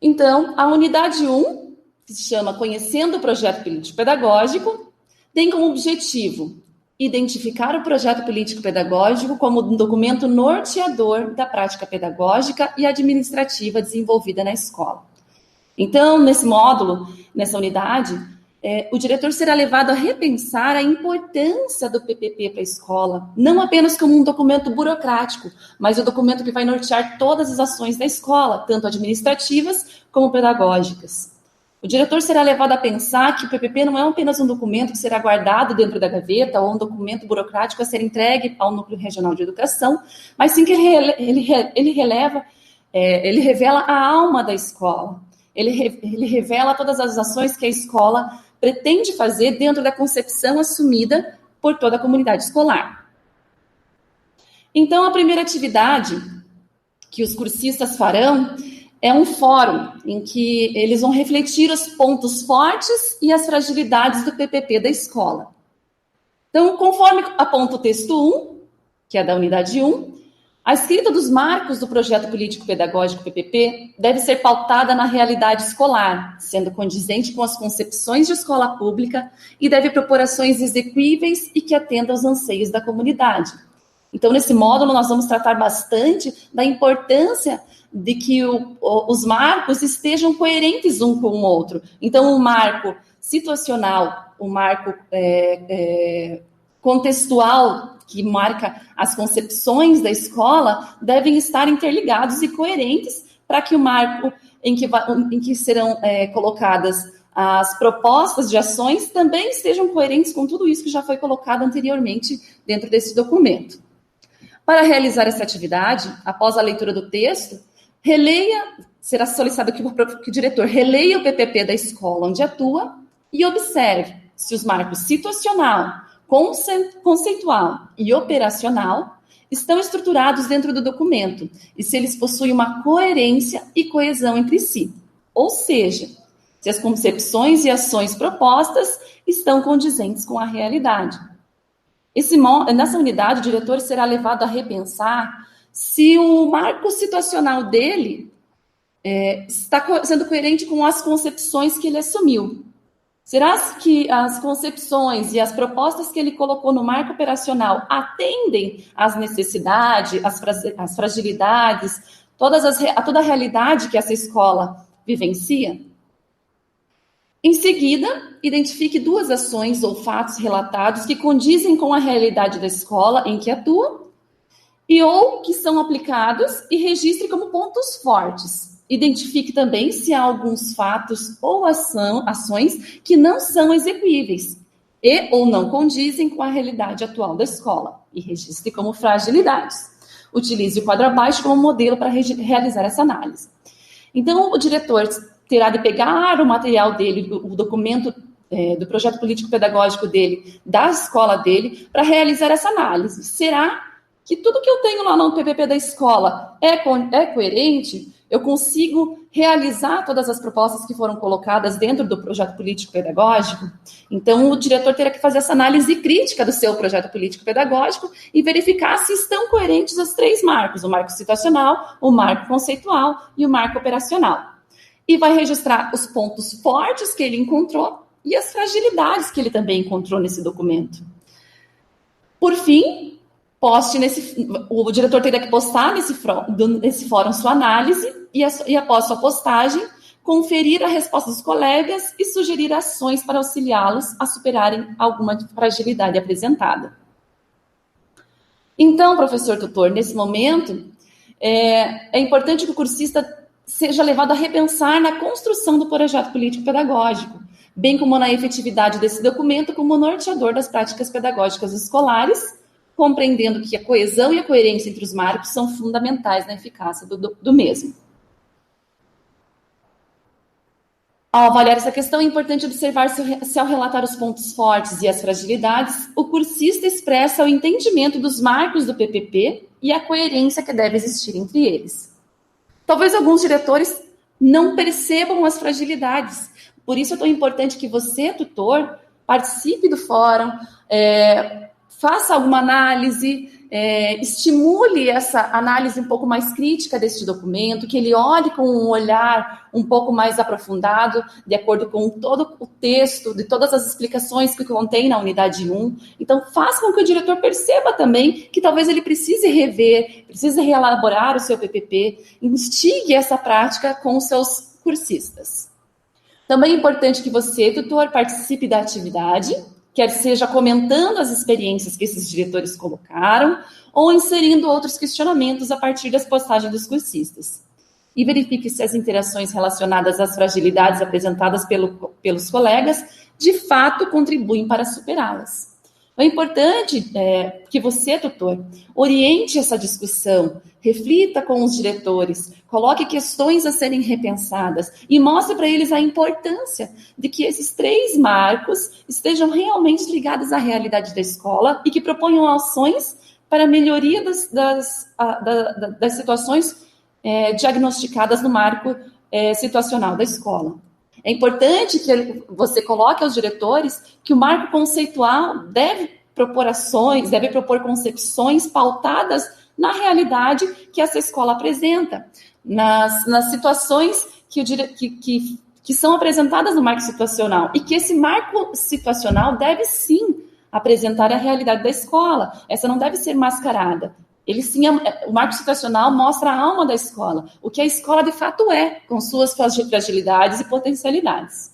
Então, a unidade 1, que se chama Conhecendo o Projeto Político Pedagógico, tem como objetivo identificar o projeto político pedagógico como um documento norteador da prática pedagógica e administrativa desenvolvida na escola. Então, nesse módulo, nessa unidade, o diretor será levado a repensar a importância do PPP para a escola, não apenas como um documento burocrático, mas um documento que vai nortear todas as ações da escola, tanto administrativas como pedagógicas. O diretor será levado a pensar que o PPP não é apenas um documento que será guardado dentro da gaveta ou um documento burocrático a ser entregue ao Núcleo Regional de Educação, mas sim que ele revela a alma da escola. Ele revela todas as ações que a escola pretende fazer dentro da concepção assumida por toda a comunidade escolar. Então, a primeira atividade que os cursistas farão é um fórum em que eles vão refletir os pontos fortes e as fragilidades do PPP da escola. Então, conforme aponta o texto 1, que é da unidade 1, a escrita dos marcos do projeto político-pedagógico PPP deve ser pautada na realidade escolar, sendo condizente com as concepções de escola pública e deve propor ações exequíveis e que atendam aos anseios da comunidade. Então, nesse módulo, nós vamos tratar bastante da importância de que os marcos estejam coerentes um com o outro. Então, o marco situacional, o marco contextual, que marca as concepções da escola, devem estar interligados e coerentes para que o marco em que serão colocadas as propostas de ações também estejam coerentes com tudo isso que já foi colocado anteriormente dentro desse documento. Para realizar essa atividade, após a leitura do texto, será solicitado que o diretor releia o PPP da escola onde atua e observe se os marcos situacional, conceitual e operacional estão estruturados dentro do documento e se eles possuem uma coerência e coesão entre si. Ou seja, se as concepções e ações propostas estão condizentes com a realidade. Nessa unidade, o diretor será levado a repensar se o marco situacional dele está sendo coerente com as concepções que ele assumiu. Será que as concepções e as propostas que ele colocou no marco operacional atendem às necessidades, às fragilidades, a toda a realidade que essa escola vivencia? Em seguida, identifique 2 ações ou fatos relatados que condizem com a realidade da escola em que atua ou que são aplicados e registre como pontos fortes. Identifique também se há alguns fatos ou ações que não são execuíveis ou não condizem com a realidade atual da escola e registre como fragilidades. Utilize o quadro abaixo como modelo para realizar essa análise. Então, o diretor terá de pegar o material dele, o documento do projeto político-pedagógico dele, da escola dele, para realizar essa análise. Será que tudo que eu tenho lá no PPP da escola é coerente? Eu consigo realizar todas as propostas que foram colocadas dentro do projeto político-pedagógico? Então, o diretor terá que fazer essa análise crítica do seu projeto político-pedagógico e verificar se estão coerentes os 3 marcos, o marco situacional, o marco conceitual e o marco operacional. E vai registrar os pontos fortes que ele encontrou e as fragilidades que ele também encontrou nesse documento. Por fim, o diretor terá que postar nesse fórum sua análise e após sua postagem, conferir a resposta dos colegas e sugerir ações para auxiliá-los a superarem alguma fragilidade apresentada. Então, professor tutor, nesse momento, é importante que o cursista seja levado a repensar na construção do projeto político-pedagógico, bem como na efetividade desse documento como norteador das práticas pedagógicas escolares, compreendendo que a coesão e a coerência entre os marcos são fundamentais na eficácia do mesmo. Ao avaliar essa questão, é importante observar se ao relatar os pontos fortes e as fragilidades, o cursista expressa o entendimento dos marcos do PPP e a coerência que deve existir entre eles. Talvez alguns diretores não percebam as fragilidades, por isso é tão importante que você, tutor, participe do fórum, faça alguma análise, estimule essa análise um pouco mais crítica deste documento, que ele olhe com um olhar um pouco mais aprofundado, de acordo com todo o texto, de todas as explicações que contém na unidade 1. Então, faça com que o diretor perceba também que talvez ele precise rever, precise reelaborar o seu PPP, instigue essa prática com os seus cursistas. Também é importante que você, tutor, participe da atividade, quer seja comentando as experiências que esses diretores colocaram, ou inserindo outros questionamentos a partir das postagens dos cursistas. E verifique se as interações relacionadas às fragilidades apresentadas pelos colegas, de fato, contribuem para superá-las. É importante que você, tutor, oriente essa discussão, reflita com os diretores, coloque questões a serem repensadas e mostre para eles a importância de que esses 3 marcos estejam realmente ligados à realidade da escola e que proponham ações para a melhoria das situações diagnosticadas no marco situacional da escola. É importante que você coloque aos diretores que o marco conceitual deve propor concepções pautadas na realidade que essa escola apresenta, nas situações que são apresentadas no marco situacional, e que esse marco situacional deve sim apresentar a realidade da escola. Essa não deve ser mascarada. O marco situacional mostra a alma da escola, o que a escola de fato é, com suas fragilidades e potencialidades.